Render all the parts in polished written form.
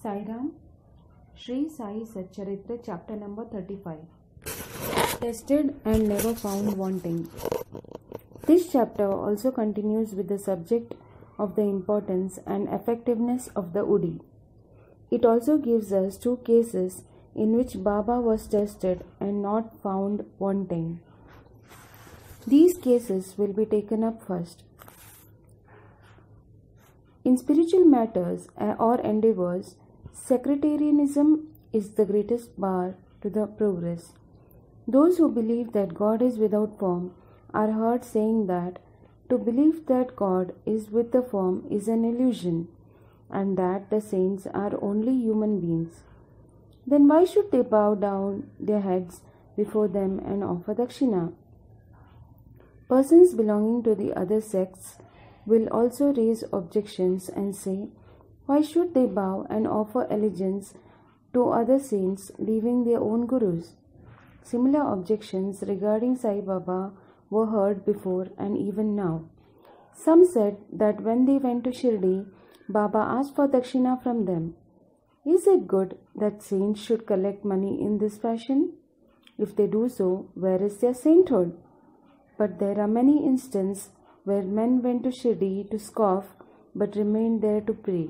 Sai Ram, Sri Sai Satcharitra, chapter number 35. Tested and never found wanting. This chapter also continues with the subject of the importance and effectiveness of the Udi. It also gives us two cases in which Baba was tested and not found wanting. These cases will be taken up first. In spiritual matters or endeavors, sectarianism is the greatest bar to the progress. Those who believe that God is without form are heard saying that to believe that God is with the form is an illusion, and that the saints are only human beings. Then why should they bow down their heads before them and offer dakshina? Persons belonging to the other sects will also raise objections and say, why should they bow and offer allegiance to other saints, leaving their own gurus? Similar objections regarding Sai Baba were heard before and even now. Some said that when they went to Shirdi, Baba asked for dakshina from them. Is it good that saints should collect money in this fashion? If they do so, where is their sainthood? But there are many instances where men went to Shirdi to scoff but remained there to pray.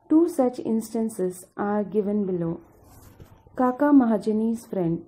Two such instances are given below. Kaka Mahajani's friend.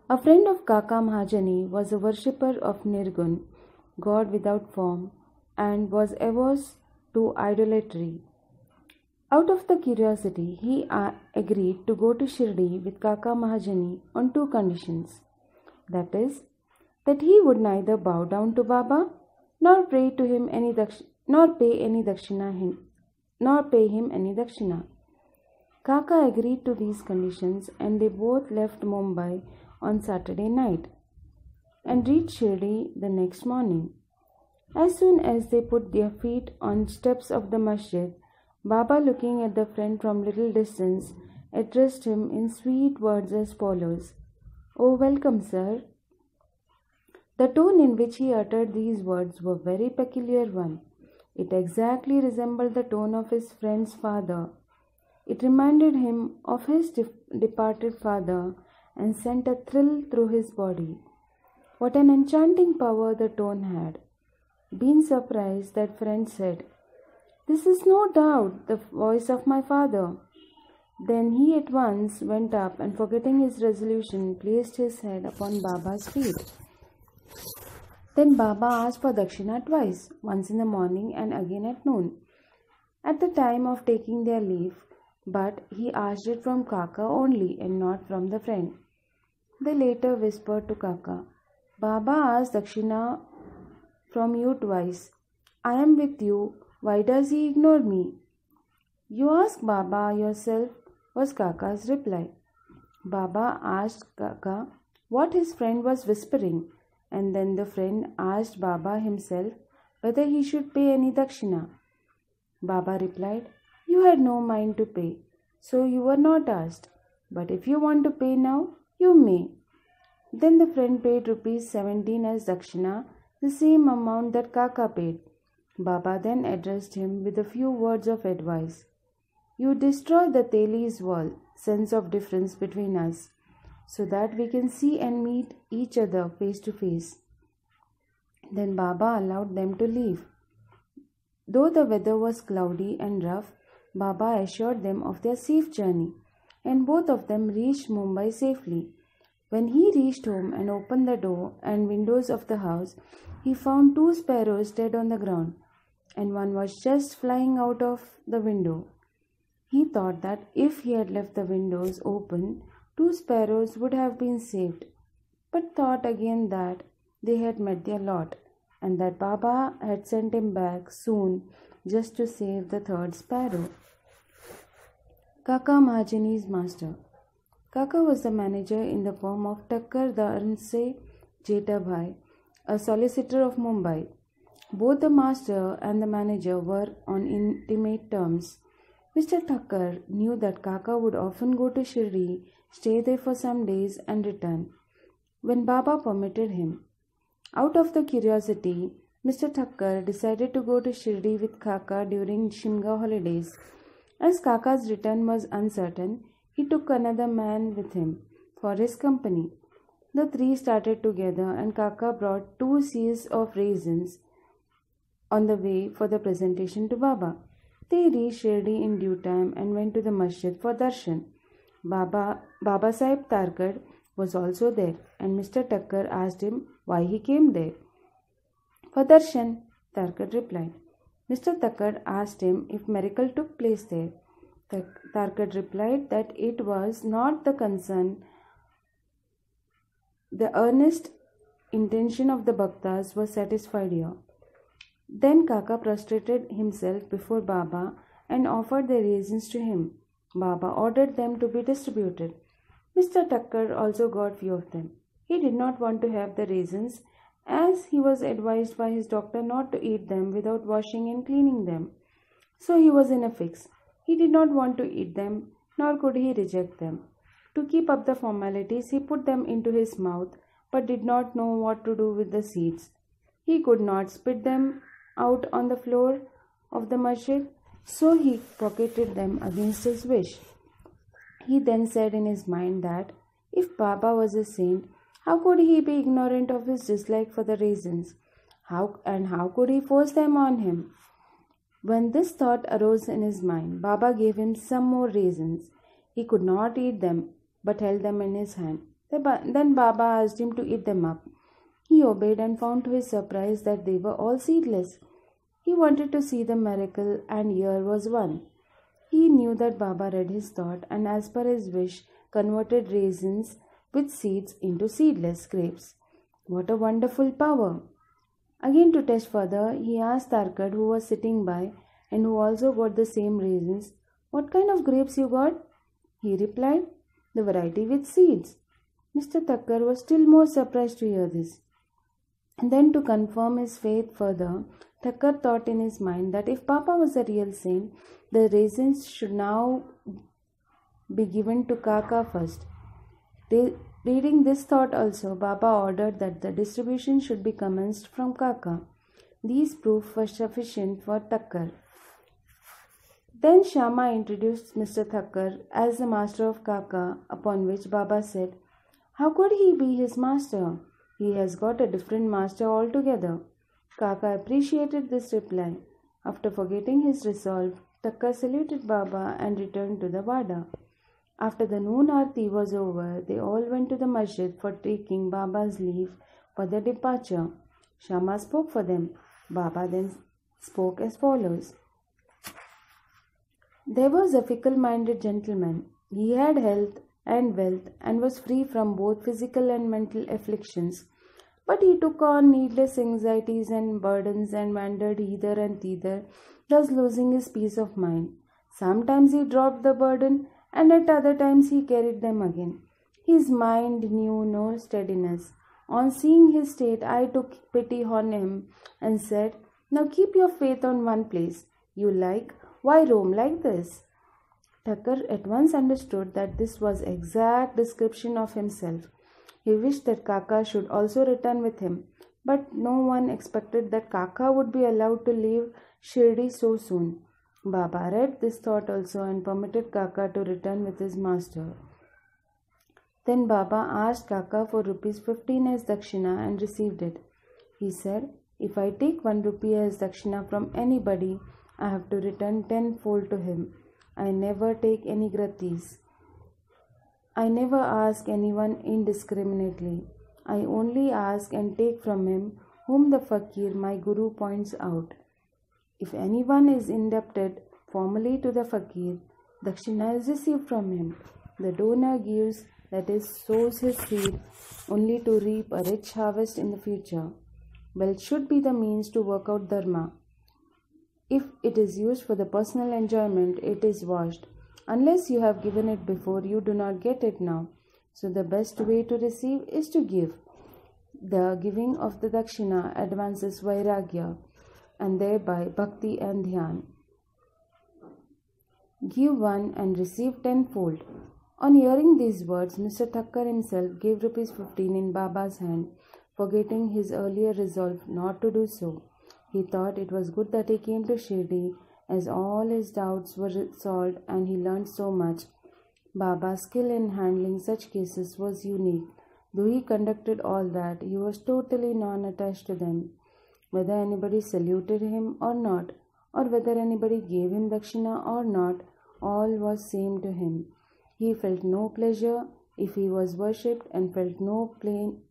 A friend of Kaka Mahajani was a worshipper of Nirgun, God without form, and was averse to idolatry. Out of the curiosity, he agreed to go to Shirdi with Kaka Mahajani on two conditions. That is, that he would neither bow down to Baba nor pay him any dakshina. Kaka agreed to these conditions, and they both left Mumbai on Saturday night and reached Shirdi the next morning. As soon as they put their feet on steps of the masjid, Baba, looking at the friend from little distance, addressed him in sweet words as follows: "Oh, welcome, sir." The tone in which he uttered these words were very peculiar one. It exactly resembled the tone of his friend's father. It reminded him of his departed father and sent a thrill through his body. What an enchanting power the tone had! Being surprised, that friend said, "This is no doubt the voice of my father." Then he at once went up and, forgetting his resolution, placed his head upon Baba's feet. Then Baba asked for dakshina twice, once in the morning and again at noon, at the time of taking their leave, but he asked it from Kaka only and not from the friend. They later whispered to Kaka, "Baba asked dakshina from you twice. I am with you. Why does he ignore me?" "You ask Baba yourself," was Kaka's reply. Baba asked Kaka what his friend was whispering, and then the friend asked Baba himself whether he should pay any dakshina. Baba replied, "You had no mind to pay, so you were not asked. But if you want to pay now, you may." Then the friend paid rupees 17 as dakshina, the same amount that Kaka paid. Baba then addressed him with a few words of advice. "You destroy the Teli's wall, sense of difference between us, so that we can see and meet each other face to face." Then Baba allowed them to leave. Though the weather was cloudy and rough, Baba assured them of their safe journey, and both of them reached Mumbai safely. When he reached home and opened the door and windows of the house, he found two sparrows dead on the ground, and one was just flying out of the window. He thought that if he had left the windows open, two sparrows would have been saved, but thought again that they had met their lot, and that Baba had sent him back soon just to save the third sparrow. Kaka Mahajani's master. Kaka was the manager in the firm of Thakkar Dharmse Jetabhai, a solicitor of Mumbai. Both the master and the manager were on intimate terms. Mr. Thakkar knew that Kaka would often go to Shirdi, stay there for some days and return, when Baba permitted him. Out of the curiosity, Mr. Thakkar decided to go to Shirdi with Kaka during Shimga holidays As Kaka's return was uncertain, he took another man with him for his company. The three started together, and Kaka brought 2 seers of raisins on the way for the presentation to Baba. They reached Shirdi in due time and went to the masjid for darshan. Baba Sahib Tarkad was also there, and Mr. Tucker asked him why he came there. For darshan, Tarkad replied. Mr. Tucker asked him if miracle took place there. Tarkad replied that it was not the concern. The earnest intention of the Bhaktas was satisfied here. Then Kaka prostrated himself before Baba and offered the raisins to him. Baba ordered them to be distributed. Mr. Tucker also got few of them. He did not want to have the raisins, as he was advised by his doctor not to eat them without washing and cleaning them. So he was in a fix. He did not want to eat them, nor could he reject them. To keep up the formalities, he put them into his mouth, but did not know what to do with the seeds. He could not spit them out on the floor of the masjid, so he pocketed them against his wish. He then said in his mind that if Baba was a saint, how could he be ignorant of his dislike for the raisins? How could he force them on him? When this thought arose in his mind, Baba gave him some more raisins. He could not eat them, but held them in his hand. Then Baba asked him to eat them up. He obeyed and found to his surprise that they were all seedless. He wanted to see the miracle, and here was one. He knew that Baba read his thought and, as per his wish, converted raisins with seeds into seedless grapes. What a wonderful power! Again, to test further, he asked Tarkad, who was sitting by and who also got the same raisins, "What kind of grapes you got?" He replied, "The variety with seeds." Mr. Tucker was still more surprised to hear this. And then, to confirm his faith further, Tucker thought in his mind that if Papa was a real saint, the raisins should now be given to Kaka first. Reading this thought also, Baba ordered that the distribution should be commenced from Kaka. These proofs were sufficient for Tucker. Then Shama introduced Mr. Tucker as the master of Kaka, upon which Baba said, "How could he be his master? He has got a different master altogether." Kaka appreciated this reply. After forgetting his resolve, Tucker saluted Baba and returned to the Wada. After the noon Aarti was over, they all went to the masjid for taking Baba's leave for their departure. Shama spoke for them. Baba then spoke as follows. There was a fickle-minded gentleman. He had health and wealth and was free from both physical and mental afflictions. But he took on needless anxieties and burdens and wandered hither and thither, thus losing his peace of mind. Sometimes he dropped the burden, and at other times he carried them again. His mind knew no steadiness. On seeing his state, I took pity on him and said, "Now keep your faith on one place. You like, why roam like this?" Tucker at once understood that this was exact description of himself. He wished that Kaka should also return with him, but no one expected that Kaka would be allowed to leave Shirdi so soon. Baba read this thought also and permitted Kaka to return with his master. Then Baba asked Kaka for ₹15 as dakshina and received it. He said, "If I take 1 rupee as dakshina from anybody, I have to return tenfold to him. I never take any gratis. I never ask anyone indiscriminately. I only ask and take from him whom the fakir, my guru, points out. If anyone is indebted formally to the fakir, dakshina is received from him. The donor gives, that is, sows his seed, only to reap a rich harvest in the future. Wealth should be the means to work out dharma. If it is used for the personal enjoyment, it is washed. Unless you have given it before, you do not get it now. So the best way to receive is to give. The giving of the dakshina advances vairagya and thereby bhakti and dhyan. Give 1 and receive tenfold." On hearing these words, Mr. Thakkar himself gave ₹15 in Baba's hand, forgetting his earlier resolve not to do so. He thought it was good that he came to Shirdi as all his doubts were solved and he learned so much. Baba's skill in handling such cases was unique. Though he conducted all that, he was totally non-attached to them. Whether anybody saluted him or not, or whether anybody gave him dakshina or not, all was same to him. He felt no pleasure if he was worshipped and felt no pain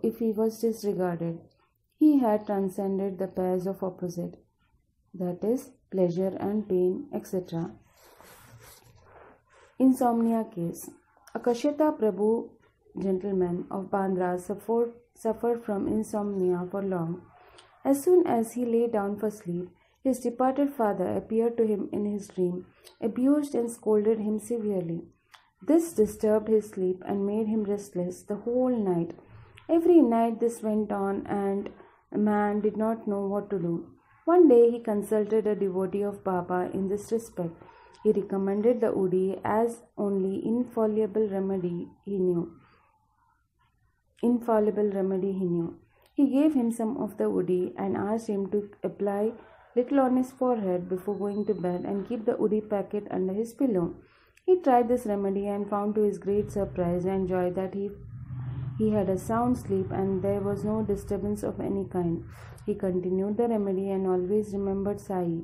if he was disregarded. He had transcended the pairs of opposite, that is, pleasure and pain, etc. Insomnia case. A Kashyata Prabhu gentleman of Bandra suffered from insomnia for long. As soon as he lay down for sleep, his departed father appeared to him in his dream, abused and scolded him severely. This disturbed his sleep and made him restless the whole night. Every night this went on, and the man did not know what to do. One day he consulted a devotee of Baba in this respect. He recommended the Udi as only infallible remedy he knew. He gave him some of the Udi and asked him to apply little on his forehead before going to bed and keep the Udi packet under his pillow. He tried this remedy and found to his great surprise and joy that he had a sound sleep and there was no disturbance of any kind. He continued the remedy and always remembered Sai.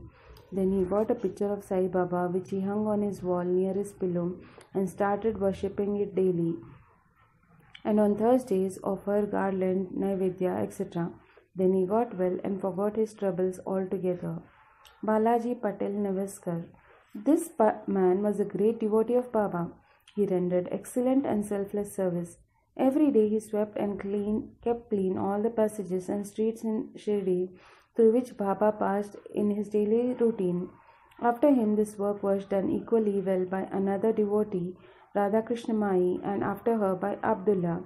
Then he got a picture of Sai Baba which he hung on his wall near his pillow and started worshipping it daily. And on Thursdays offer garland, naivedya, etc. Then he got well and forgot his troubles altogether. Balaji Patel Nevaskar. This man was a great devotee of Baba. He rendered excellent and selfless service. Every day he swept and kept clean all the passages and streets in Shirdi through which Baba passed in his daily routine. After him this work was done equally well by another devotee, Radhakrishna Mai, and after her by Abdullah.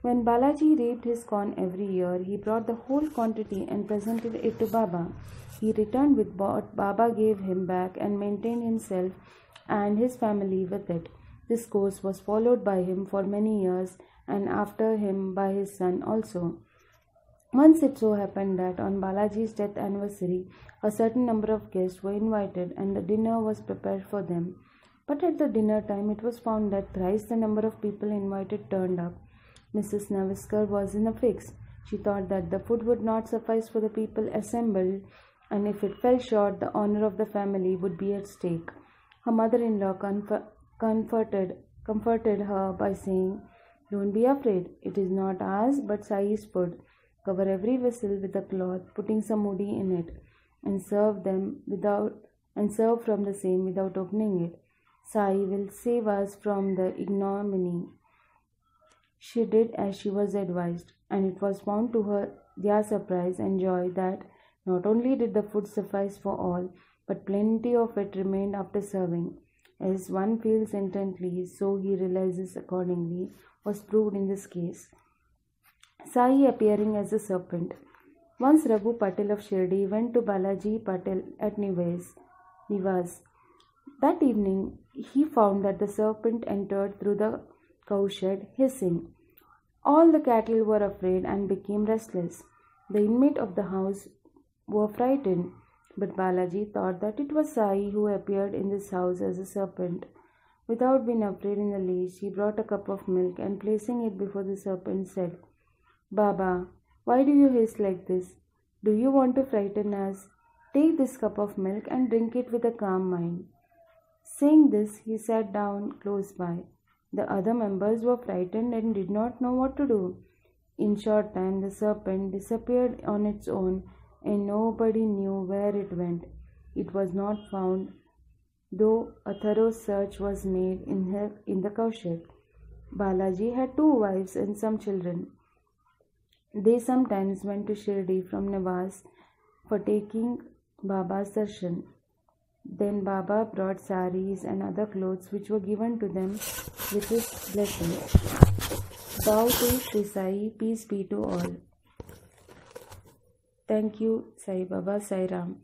When Balaji reaped his corn every year, he brought the whole quantity and presented it to Baba. He returned with what Baba gave him back and maintained himself and his family with it. This course was followed by him for many years and after him by his son also. Once it so happened that on Balaji's death anniversary, a certain number of guests were invited and the dinner was prepared for them. But at the dinner time, it was found that thrice the number of people invited turned up. Mrs. Nevaskar was in a fix. She thought that the food would not suffice for the people assembled, and if it fell short, the honor of the family would be at stake. Her mother-in-law comforted her by saying, "Don't be afraid. It is not ours, but Sai's food. Cover every vessel with a cloth, putting some mudi in it, and serve from the same without opening it. Sai will save us from the ignominy." She did as she was advised, and it was found to their surprise and joy that not only did the food suffice for all, but plenty of it remained after serving. As one feels intently, so he realizes accordingly, was proved in this case. Sai appearing as a serpent. Once Raghu Patel of Shirdi went to Balaji Patel at Nivas. That evening, he found that the serpent entered through the cowshed, hissing. All the cattle were afraid and became restless. The inmate of the house were frightened, but Balaji thought that it was Sai who appeared in this house as a serpent. Without being afraid in the least, he brought a cup of milk and placing it before the serpent said, "Baba, why do you hiss like this? Do you want to frighten us? Take this cup of milk and drink it with a calm mind." Saying this, he sat down close by. The other members were frightened and did not know what to do. In short time, the serpent disappeared on its own, and nobody knew where it went. It was not found, though a thorough search was made in the cowshed. Balaji had 2 wives and some children. They sometimes went to Shirdi from Nivas for taking Baba's darshan. Then Baba brought saris and other clothes which were given to them with his blessing. Bow to Sri Sai, peace be to all. Thank you, Sai Baba, Sai Ram.